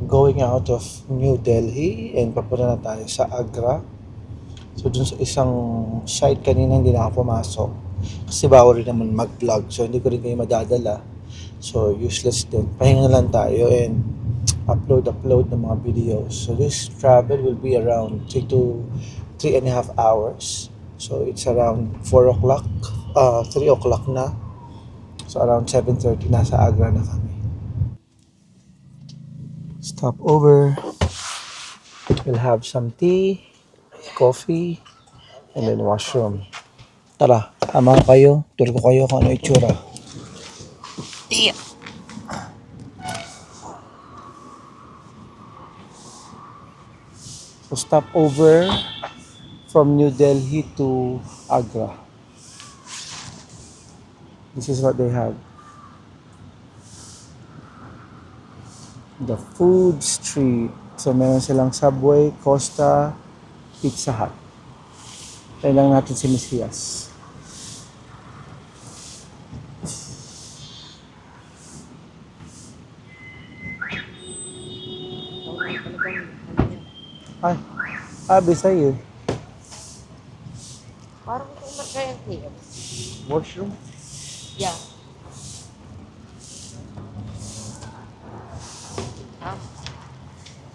Going out of New Delhi and papunta na tayo sa Agra. So dun sa isang site kanina hindi na ako pumasok kasi bawal rin naman mag-vlog, so hindi ko rin kayo madadala, so useless din. Pahinga lang tayo and upload ng mga videos. So this travel will be around 3 to 3.5 hours. So it's around 4 o'clock, 3 o'clock na. So around 7:30 nasa Agra na kami. Stop over. We'll have some tea, coffee, and then washroom. Tara, ama kayo. Tour ko kayo kung ano itsura. Yeah. So stop over from New Delhi to Agra. This is what they have. The food street. So meron silang Subway, Costa, Pizza Hut. Tayo lang natin si Mesias. Ay, Bisaya. Parang ito magkayang tiyo. Washroom? Yeah.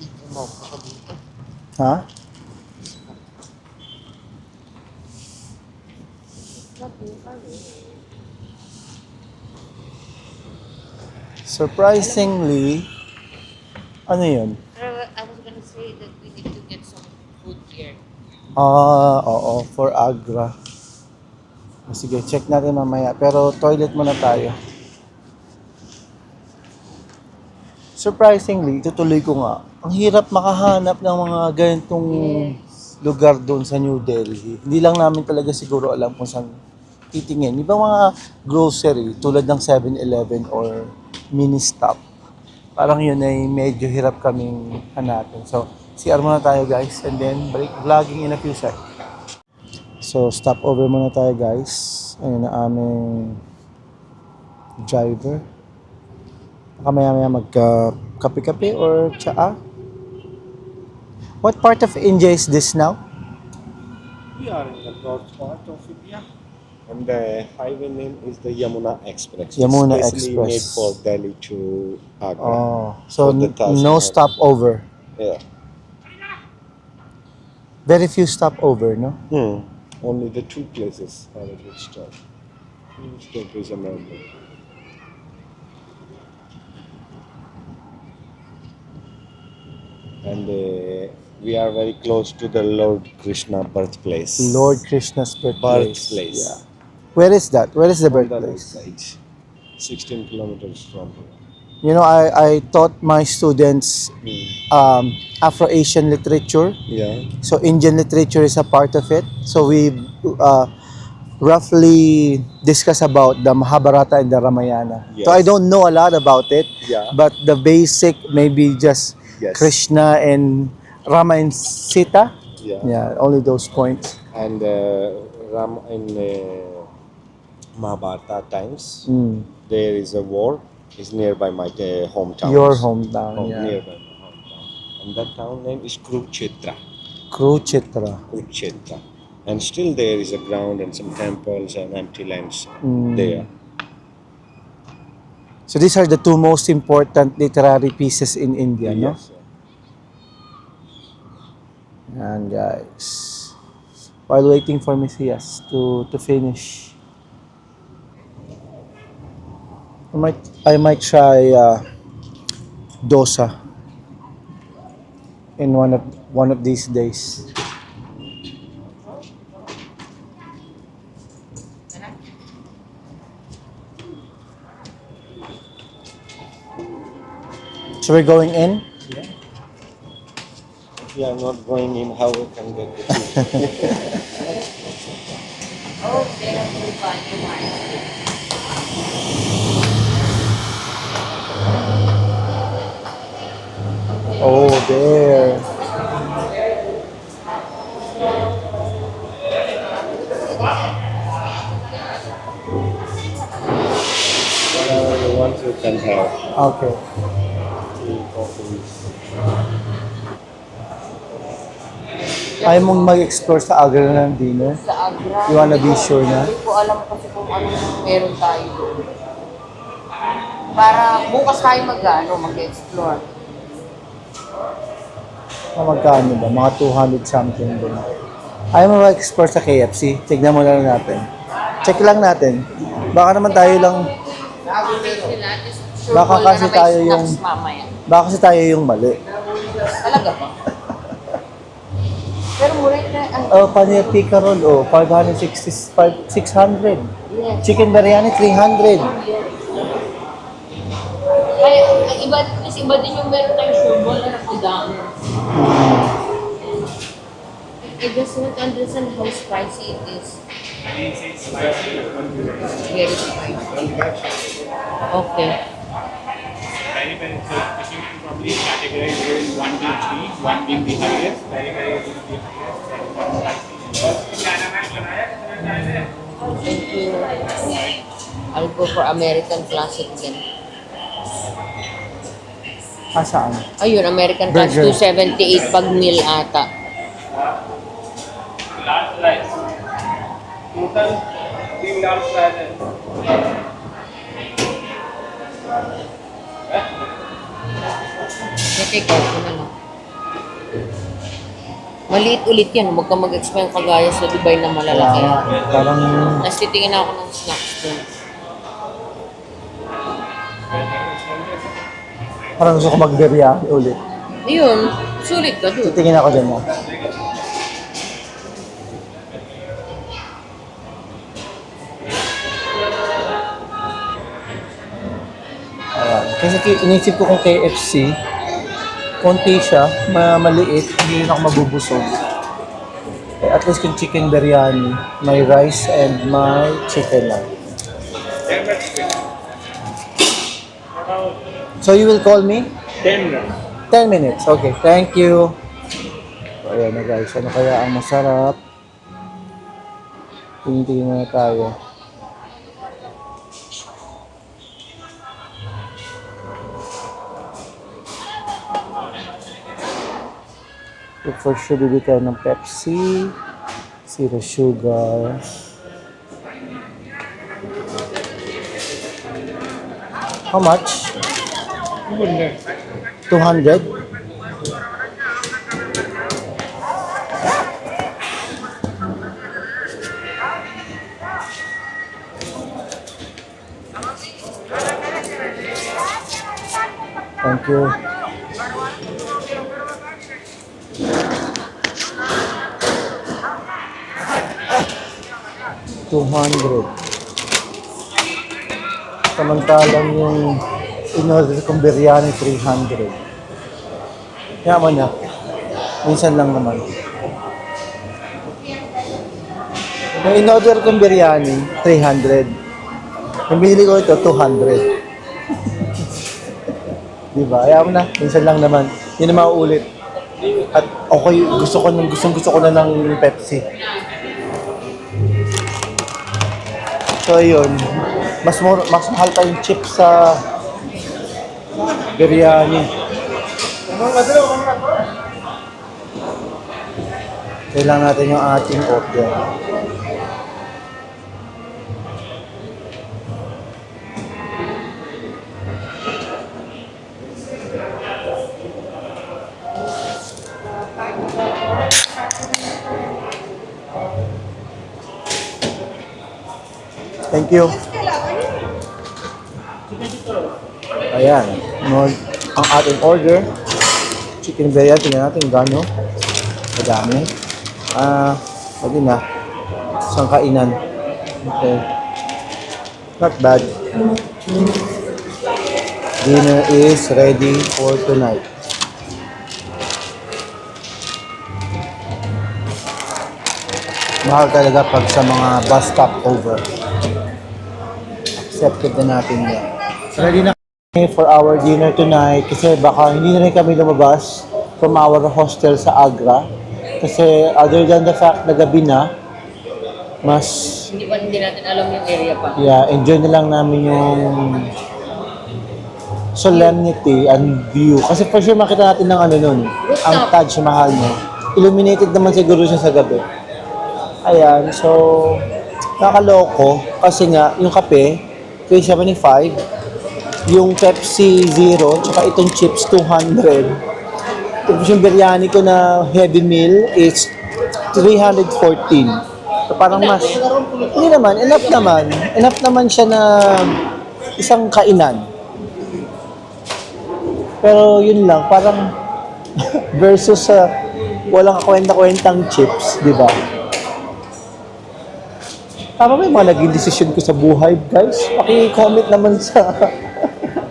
Ito mo ako dito. Ha? Surprisingly, ano yun? I was gonna say that we need to get some food here. Oo, for Agra. Sige, check natin mamaya. Pero toilet muna tayo. Surprisingly, tutuloy ko nga. Ang hirap makahanap ng mga ganitong lugar doon sa New Delhi. Hindi lang namin talaga siguro alam kung saan titingin. Iba mga grocery tulad ng 7-Eleven or mini stop. Parang yun ay medyo hirap kaming hanapin. So, CR muna tayo guys and then break vlogging in a few seconds. So, stop over muna tayo guys. Ayun na aming driver. Baka maya-maya magka-kape-kape or tsaa. What part of India is this now? We are in the north part of India, and the highway name is the Yamuna Express. Yamuna Especially Express. made for Delhi to Agra. Oh, so For the Taj no Mahal. stopover. Yeah. Very few stopover, no? Only the two places have a good stop. Stop is a number. And we are very close to the Lord Krishna birthplace. Lord Krishna's birthplace. Birthplace. Yeah. Where is that? Where is the On the birthplace? right side, 16 kilometers from here. You know, I taught my students Afro-Asian literature. Yeah. So Indian literature is a part of it. So we roughly discuss about the Mahabharata and the Ramayana. Yes. So I don't know a lot about it, Yeah. but the basic maybe just Yes. Krishna and Rama and Sita. Yeah. Yeah, only those points. And Ram in Mahabharata times, there is a war. It's nearby my hometown. Your hometown, yeah. Nearby my hometown. And that town name is Kurukshetra. Kurukshetra. Kurukshetra. And still there is a ground and some temples and empty lands there. So these are the two most important literary pieces in India, no? Yes. And guys, while waiting for Messias to finish, I might try dosa in one of these days. So we're going in. Yeah. If we are not going in, how we can get the tea? Oh, they have to buy the wine. Oh, there. Okay. Tea, coffees. Ayaw mong mag-explore sa Agra ng dinner? Sa Agra. You wanna be sure na? Hindi ko alam kasi kung anong meron tayo doon. Para bukas tayo mag-explore. Magkano ba? Mga 200 something din. Ayaw mo mag-explore sa KFC? Tignan mo lang natin. Check lang natin. Baka naman tayo lang, Baka kasi tayo yung- Mamaya. baka kasi tayo yung mali. Talaga ba? Pero mura na ang... Oh, paneer tikka roll, 565, 600. Yes. Chicken biryani, 300. Kaya, ang iba, mas iba din yung meron tayong surbol na nakudami. I just not understand how spicy it is. Very spicy. Okay. Very, very good. If you can probably categorize it in 1 to 3, 1 being the highest, very, very good the highest, and 1 Thank you. I'll go for American Classic again. Saan? Ayun, American Classic, Burger. 278 pag meal ata. large rice. Total 3 large rice. I-take out ko na lang. Maliit ulit yan. Huwag kang mag-expect kagaya sa Dubai na malalaki. Parang, Tapos titingin ako ng snacks doon. parang gusto ko mag-biryani ulit. Ayun, sulit ka doon. Titingin ako din mo. Ayan. Kasi inisip ko kung KFC, konti siya, maliit, hindi rin ako mabubusog. Eh, at least kung chicken biryani, may rice and may chicken lang. So you will call me? 10 minutes. 10 minutes. Okay, thank you. So, ayan na guys. Ano kaya ang masarap? Tingin na tayo. So, for sure, bibili tayo ng Pepsi. Zero sugar. How much? 200? Thank you. $200. Samantalang yung in-order kong biryani, 300. Yaman na. Minsan lang naman. Yung in-order kong biryani, 300. Yung binili ko ito, 200. Diba? Ayaw na. Minsan lang naman. Yun na mauulit. At okay, gusto ko na ng Pepsi. So yun, mas mahal pa yung chips sa biryani. Kailangan natin yung ating order. Thank you. Ayan. Ang ating order. Chicken biryani. Tingnan natin gano. Madami. Pwede na. Isang kainan. Okay. Not bad. Dinner is ready for tonight. Mahal talaga pag sa mga bus stopover. Accepted na natin yan. Ready na kami for our dinner tonight kasi baka hindi na rin kami lumabas from our hostel sa Agra. Kasi other than the fact na gabi na, mas Hindi natin alam yung area pa. enjoy na lang namin yung solemnity and view. Kasi for sure makita natin ng ano nun, ang Taj Mahal no. Illuminated naman siguro siya sa gabi. Ayan, so nakaloko kasi nga yung kape 375, yung Pepsi Zero, tsaka itong chips 200. Tapos yung biryani ko na heavy meal is 314. So parang mas, hindi naman, enough naman siya na isang kainan. Pero yun lang, parang versus sa walang kwenta-kwentang chips, di ba? Tama ba yung mga naging desisyon ko sa buhay, guys? Paki-comment naman sa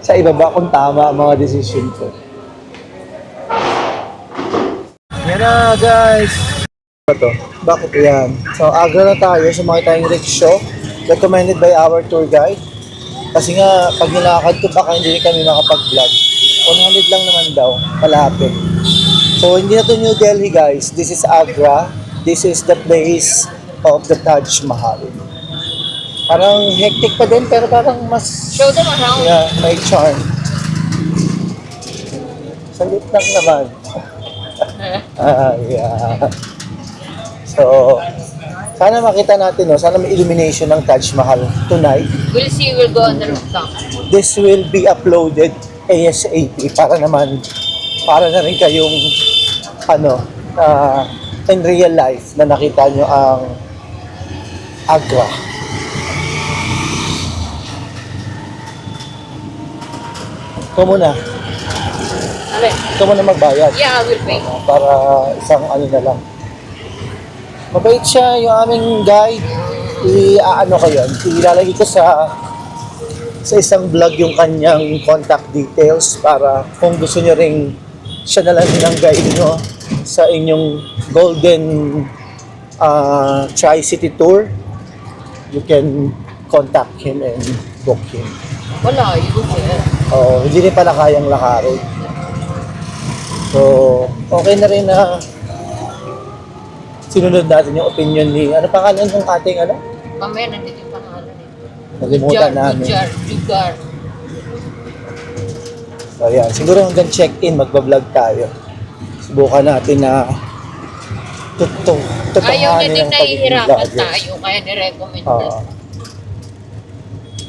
sa ibaba kung tama ang mga desisyon ko. Yan na, guys! Ito, bakit yan? So, Agra na tayo, sumakay tayong rickshaw, recommended by our tour guide. Kasi nga, pag nilakad ko, baka hindi rin kami makapag-vlog. 100 lang naman daw, malapit. So, hindi na to New Delhi, guys. This is Agra. This is the place of the Taj Mahal. Parang hectic pa din, pero parang mas... Show them around. Yeah, may charm. Salit lang naman. Yeah. So, sana makita natin, no? Sana may illumination ng Taj Mahal tonight. We'll see, we'll go on the rooftop. This will be uploaded ASAP para na rin kayong in real life na nakita nyo ang Agra. Ikaw muna. Alright. Ikaw muna magbayad. Yeah, I will pay. Para isang ano na lang. Mabait siya yung aming guide. Ko yun. Ilalagay ko sa isang vlog yung kanyang contact details para kung gusto nyo ring siya na lang din ang guide nyo sa inyong Golden Tri-City Tour. You can contact him and book him. Wala, you go there. Hindi rin pala kayang lakarin. So, okay na rin na sinunod natin yung opinion ni, ano pangalan ng ating Mamaya, nandito yung pangalan eh. Nalimutan namin. Jugar. So, yan. Siguro hanggang check-in, magbablog tayo. Subukan natin na Ayaw niya totohanin din ang pagiging nahihirapan vloggers. tayo, kaya nirecommend Oo. ko.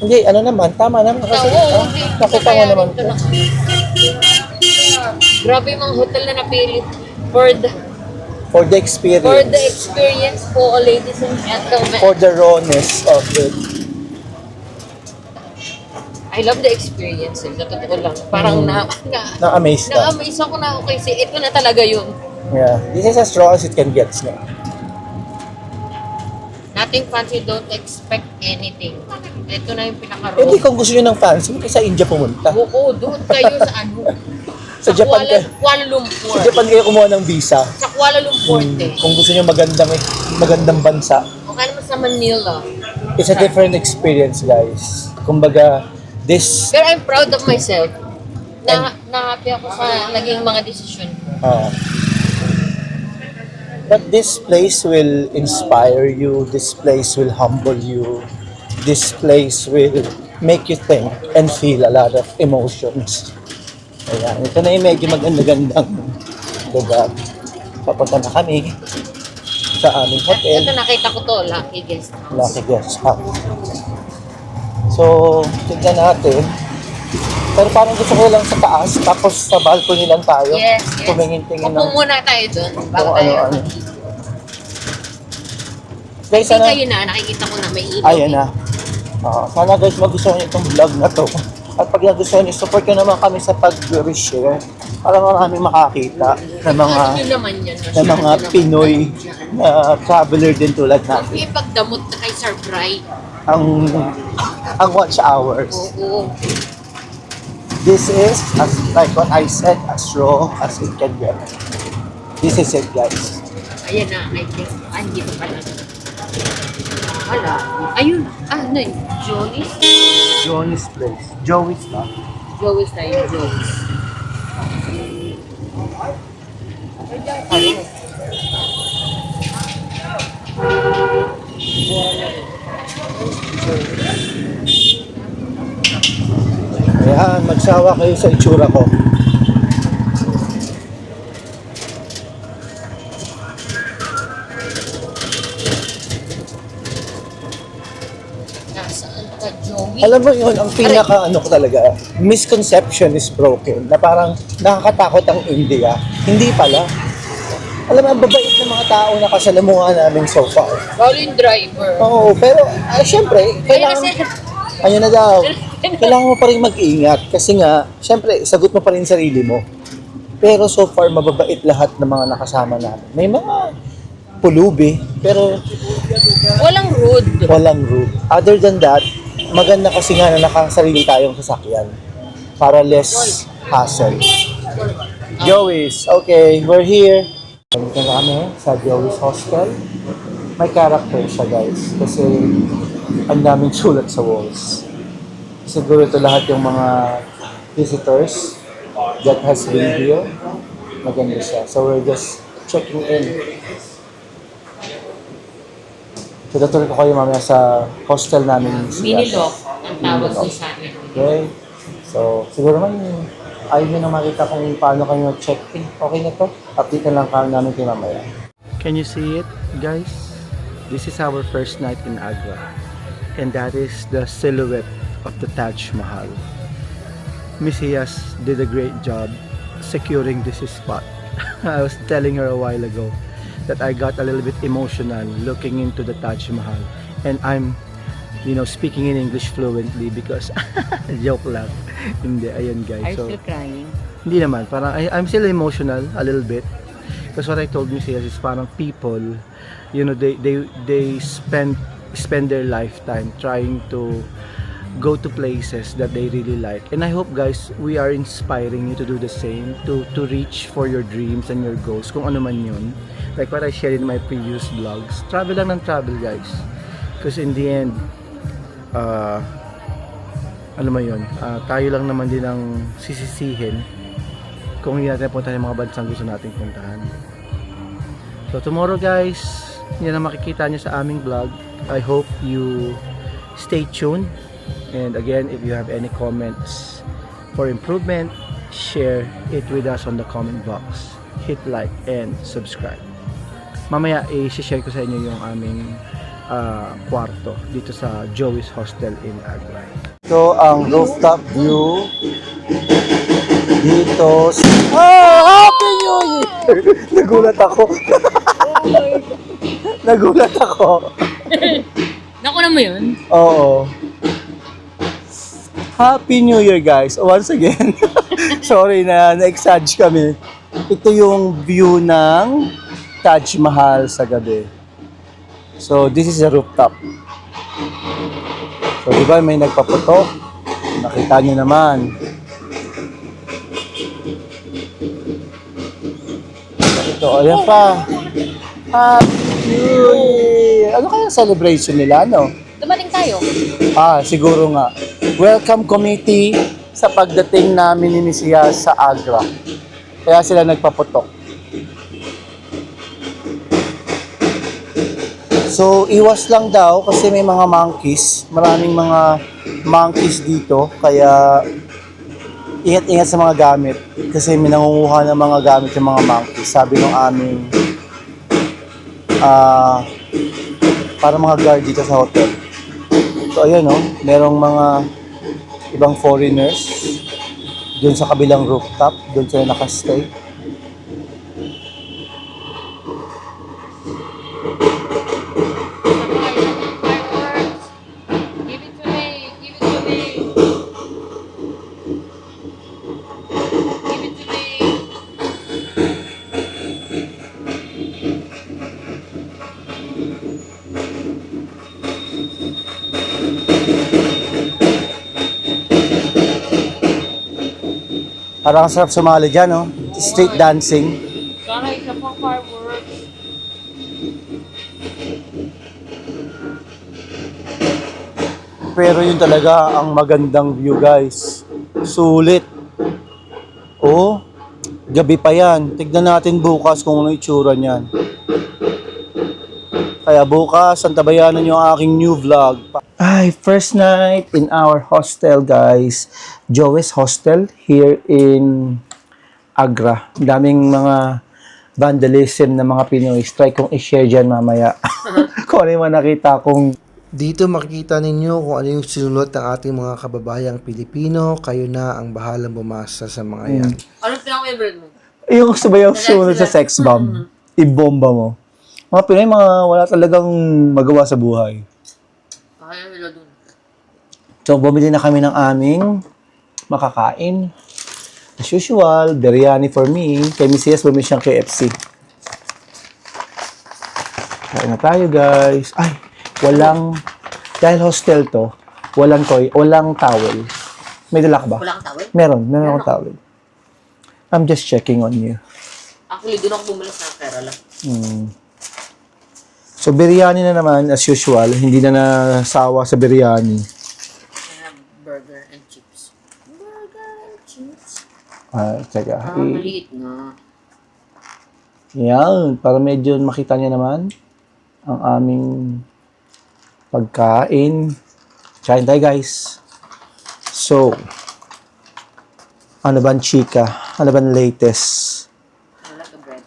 Hindi, tama naman. Kasi, nakita mo naman ito. Grabe yung mga hotel na napili For the experience. for the experience po, ladies and gentlemen. For the rawness of it. I love the experience. Sa totoo lang. Parang Na-amaze ka. na-amaze ako na, okay, ito na talaga yun. Yeah. This is as raw as it can get. No? Nothing fancy, don't expect anything. Ito na yung pinaka-raw. Hindi, kung gusto nyo ng fancy, sa India pumunta. Oo, doon kayo sa Sa Japan Kuala Lumpur. Sa Japan kayo kumuha ng visa. Sa Kuala Lumpur, Kung gusto nyo magandang bansa. O kaya naman sa Manila. It's a different experience, guys. Kumbaga, this... Pero I'm proud of myself. Na-happy ako sa naging mga desisyon ko. But this place will inspire you. This place will humble you. This place will make you think and feel a lot of emotions. Ayan, ito na yung medyo maganda-gandang lugar. Papunta na kami sa aming hotel. Ito nakita ko to, Lucky Guest House. Lucky Guest House. So, tignan natin. Pero parang gusto ko lang sa taas, tapos sa balcony lang tayo. Yes. Tumingin-tingin Upo ng muna tayo doon. Bago kung tayo. ano-ano. Guys, Kasi kayo na, nakikita ko na may ilaw. Ayan na. Sana guys magustuhan niyo itong vlog na to. At pag nagustuhan niyo, support nyo naman kami sa pag-reshare para maraming makakita ng mga Ano yun naman yan? Pinoy na traveler din tulad natin. Ipagdamot na kay Sir Bry. Ang watch hours. Oo. This is, as like what I said, as raw as it can get. This is it, guys. Ayan na, I think. Hindi ko pala. Wala. Ayun. Ano yun? Joey's? Joey's place. Joey's na. Joey's na yun. Joey's. Ayan, Nagsawa kayo sa itsura ko. Nasaan ka, Joey? Alam mo yun, ang pinaka ano ko talaga, misconception is broken, na parang nakakatakot ang India. Hindi pala. Alam mo, ang babait ng mga tao na kasalamuhan namin so far. Lalo yung driver. Oo, pero syempre, Kaya kailangan, kasi, ayun na daw, kailangan mo pa rin mag-ingat kasi nga, syempre, sagot mo pa rin sarili mo. Pero so far, mababait lahat ng mga nakasama namin. May mga pulubi, pero walang rude. walang rude. Other than that, maganda kasi nga na nakasarili tayong sasakyan para less hassle. Joey's, okay, we're here. Dito na kami sa Joey's Hostel. May character siya, guys, kasi ang daming sulat sa walls. Siguro ito lahat yung mga visitors that has been here. Maganda siya. So we're just checking in. Tutuloy ko kayo mamaya sa hostel namin. Mini-loft ang tawag ko sa amin. Okay. So, siguro man, ayaw nyo na makita kung paano kayo check-in. Okay na to? Update na lang kami namin kayo mamaya. Can you see it, guys? This is our first night in Agra. And that is the silhouette of the Taj Mahal. Miss Hias did a great job securing this spot. I was telling her a while ago that I got a little bit emotional looking into the Taj Mahal, and I'm, speaking in English fluently because joke lang. Hindi, ayun guys. Are you So, still crying? hindi naman, parang I'm still emotional a little bit because what I told Miss Hias is parang people, they spend their lifetime trying to go to places that they really like, and I hope guys we are inspiring you to do the same, to reach for your dreams and your goals, kung ano man yun, like what I shared in my previous vlogs. Travel lang ng travel, guys, because in the end tayo lang naman din ang sisisihin kung hindi natin puntahan yung mga bansang gusto nating puntahan. So tomorrow, guys, yan ang makikita nyo sa aming vlog. I hope you stay tuned. And again, if you have any comments for improvement, share it with us on the comment box. Hit like and subscribe. Mamaya i-share ko sa inyo yung aming kwarto dito sa Joey's Hostel in Agra. Ito ang rooftop view dito sa... Happy New Year! Nagulat ako. Nagulat ako. Nakuha mo yun? Oo. Happy New Year, guys. Once again. Sorry na-exage kami. Ito yung view ng Taj Mahal sa gabi. So, this is a rooftop. So, di ba may nagpaputok? Nakita nyo naman. Ito, ayan pa. Happy New Year! Ano kaya celebration nila, no? Dumating tayo. Siguro nga. Welcome committee sa pagdating namin ni Misia sa Agra. Kaya sila nagpaputok. So, iwas lang daw kasi may mga monkeys. Maraming mga monkeys dito. Kaya, ingat-ingat sa mga gamit. Kasi may nangunguha ng mga gamit yung mga monkeys. Sabi ng aming para mga guard dito sa hotel. So, ayan merong mga ibang foreigners doon sa kabilang rooftop, doon sila nakastay. Give it to me. Give it to me. Give it to me. Parang sarap sumali dyan, no? Street dancing. Sana isa pang fireworks. Pero yun talaga ang magandang view, guys. Sulit. Oh, gabi pa yan. Tignan natin bukas kung ano itsura niyan. Kaya bukas, antabayanan yung aking new vlog. Ay, first night in our hostel, guys. Joey's Hostel here in Agra. Ang daming mga vandalism ng mga Pinoy. Try kong i-share dyan mamaya. Kung ano yung mga nakita kong... Dito makikita ninyo kung ano yung sinulat ng ating mga kababayang Pilipino. Kayo na ang bahalang bumasa sa mga yan. Anong pinaka-favorite mo? Yung sabayang sumunod sa sex bomb. Ibomba mo. Mga Pinoy, mga wala talagang magawa sa buhay. Kaya nila dun. So, bumili na kami ng aming makakain. As usual, biryani for me. Kay Mrs. bumili siyang KFC. Kain na tayo, guys. Ay, walang... Dahil hostel to, walang towel. May dala ka ba? Wala kang tawel? Meron akong towel. I'm just checking on you. Actually, dun ako bumalik sa Kerala. So, biryani na naman, as usual. Hindi na nasawa sa biryani. I have burger and chips. Burger and chips. Teka. Maliit na. Yan, para medyo makita niya naman ang aming pagkain. Kain tayo, guys. So, ano ba ang chika? Ano ba ang latest? I like the bread.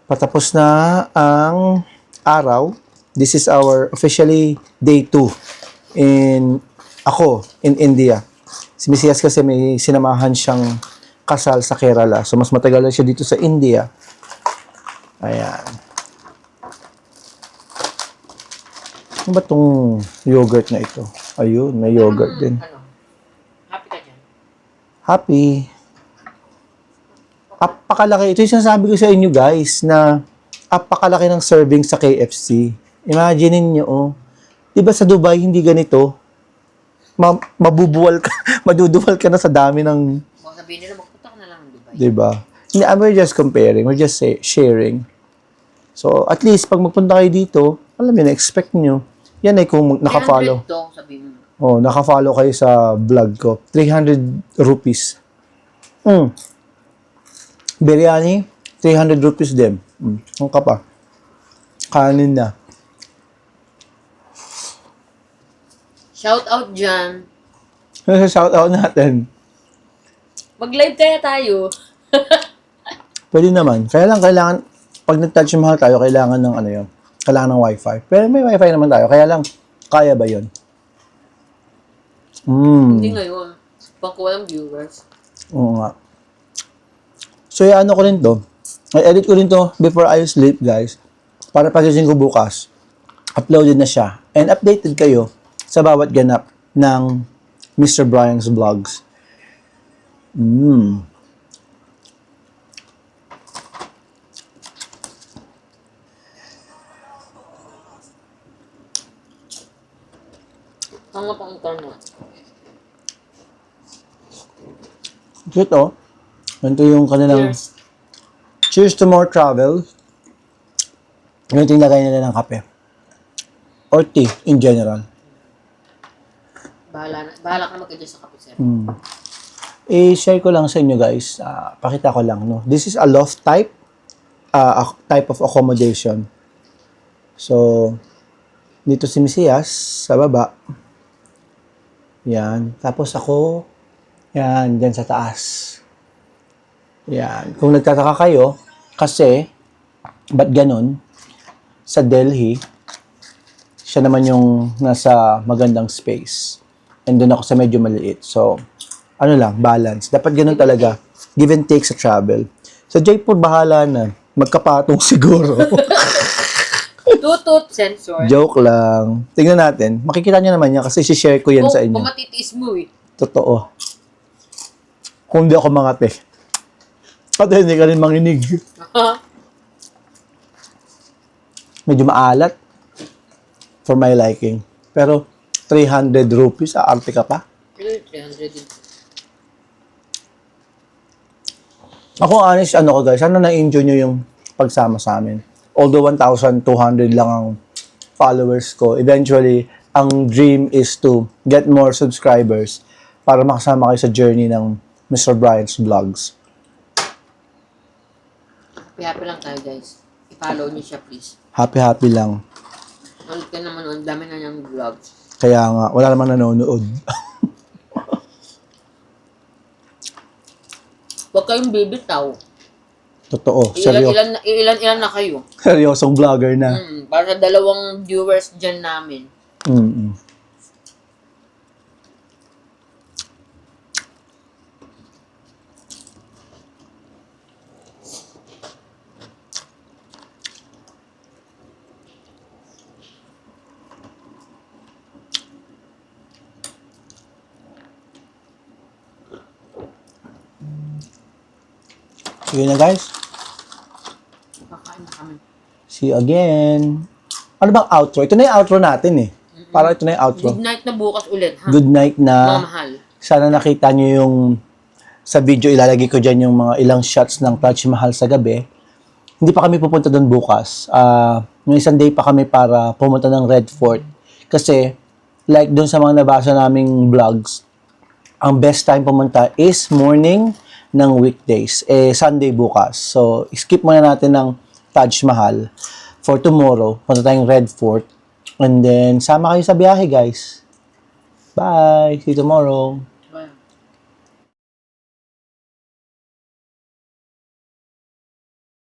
Patapos na ang araw. This is our officially day 2 in India. Si Mrs. kasi may sinamahan siyang kasal sa Kerala. So, mas matagal na siya dito sa India. Ayan. Ano ba itong yogurt na ito? Ayun, may yogurt din. Ano? Happy ka dyan? Happy. Apakalaki. Ito yung sinasabi ko sa inyo, guys, na apakalaki ng serving sa KFC. Imagine niyo, oh. Diba sa Dubai, hindi ganito? Mabubuwal ka, maduduwal ka na sa dami ng... Baka sabihin nila, magpunta ka na lang ng Dubai. Diba? Hindi, we're just comparing. We're just sharing. So, at least, pag magpunta kayo dito, alam niyo, na-expect niyo. Yan ay kung nakafollow. 300 to, sabihin mo. Oh, nakafollow kayo sa vlog ko. 300 rupees. Biryani, 300 rupees din. Ang ka pa. Kanin na. Shout out dyan. Shout out natin. Mag-live kaya tayo. Pwede naman. Kaya lang, kailangan, pag nag-touch mahal tayo, kailangan ng ano yun. Kailangan ng wifi. Pero may wifi naman tayo. Kaya lang, kaya ba yun? Hindi ngayon. Pangkuha ng viewers. Oo nga. So, ano ko rin to. I-edit ko rin to before I sleep, guys. Para pagising ko bukas. Uploaded na siya. And updated kayo sa bawat ganap ng Mr. Brian's Vlogs. Tanga pang internet. Cute, oh. Ganito yung kanilang... Cheers. Cheers to more travel. Ganito yung lagay nila ng kape. Or tea, in general. Bahala ka na mag-adjust sa kape, sir. I-share ko lang sa inyo, guys. Pakita ko lang, no. This is a loft type. A type of accommodation. So, dito si Mesias, sa baba. Yan. Tapos ako, yan, dyan sa taas. Yan. Kung nagtataka kayo, kasi, ba't ganun? Sa Delhi, siya naman yung nasa magandang space. And doon ako sa medyo maliit. So, ano lang, balance. Dapat ganun talaga. Give and take sa travel. Sa Jaipur, bahala na. Magkapatong siguro. Tutut sensor. Joke lang. Tingnan natin. Makikita niyo naman yan kasi share ko yan sa inyo. Kung matitiis mo eh. Totoo. Kung hindi ako mangate. At hindi ka rin manginig. Medyo maalat. For my liking. Pero 300 rupees, aarte ka pa. 300 din. Ako honest, ano ko guys, sana na-enjoy nyo yung pagsama sa amin. Although 1,200 lang ang followers ko, eventually, ang dream is to get more subscribers para makasama kayo sa journey ng Mr. Brian's Vlogs. Happy lang tayo, guys. I-follow niyo siya, please. Happy lang. Ulit ka naman, ang dami na niyang vlogs. Kaya nga, wala namang nanonood. Huwag kayong bibitaw. Totoo, Ilan na kayo. seryosong vlogger na. Para sa 2 viewers dyan namin. Mm-mm. Sige na guys. Kakain na kami. See you again. Ano bang outro? Ito na yung outro natin eh. Para ito na yung outro. Good night na bukas ulit, ha? Good night Mga na. mahal. Sana nakita nyo yung sa video, ilalagay ko dyan yung mga ilang shots ng Taj Mahal sa gabi. Hindi pa kami pupunta doon bukas. May isang day pa kami para pumunta ng Red Fort. Kasi, like doon sa mga nabasa naming vlogs, ang best time pumunta is morning ng weekdays. Sunday bukas. So, skip muna natin ng Taj Mahal. For tomorrow, punta tayong Red Fort. And then, sama kayo sa biyahe, guys. Bye! See you tomorrow.